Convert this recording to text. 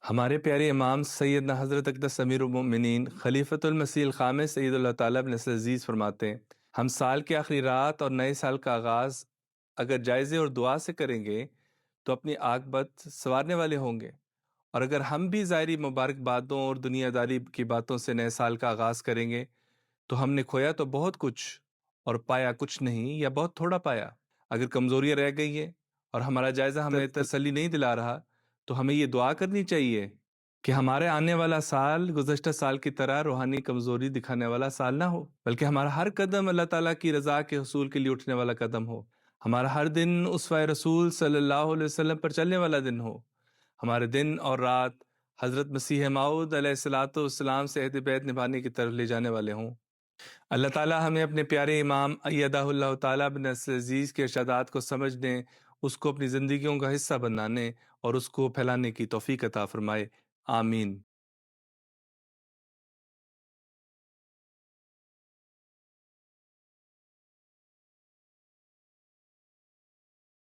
ہمارے پیارے امام سیدنا حضرت اقدس امیر المؤمنین خلیفۃ المسیح الخامس سید اللہ تعالیٰ بن نصر عزیز فرماتے ہیں، ہم سال کی آخری رات اور نئے سال کا آغاز اگر جائزے اور دعا سے کریں گے تو اپنی عاقبت سنوارنے والے ہوں گے، اور اگر ہم بھی ظاہری مبارک باتوں اور دنیا داری کی باتوں سے نئے سال کا آغاز کریں گے تو ہم نے کھویا تو بہت کچھ اور پایا کچھ نہیں یا بہت تھوڑا پایا۔ اگر کمزوریاں رہ گئی ہیں اور ہمارا جائزہ ہمیں تسلی نہیں دلا رہا تو ہمیں یہ دعا کرنی چاہیے کہ ہمارے آنے والا سال گزشتہ سال کی طرح روحانی کمزوری دکھانے والا سال نہ ہو، بلکہ ہمارا ہر قدم اللہ تعالیٰ کی رضا کے حصول کے لیے اٹھنے والا قدم ہو، ہمارا ہر دن اسوہ رسول صلی اللہ علیہ وسلم پر چلنے والا دن ہو، ہمارے دن اور رات حضرت مسیح موعود علیہ الصلوۃ والسلام سے عہد بیعت نبھانے کی طرف لے جانے والے ہوں۔ اللہ تعالیٰ ہمیں اپنے پیارے امام ایدہ اللہ تعالیٰ بن نصر عزیز کے ارشادات کو سمجھنے، اس کو اپنی زندگیوں کا حصہ بنانے اور اس کو پھیلانے کی توفیق عطا فرمائے، آمین۔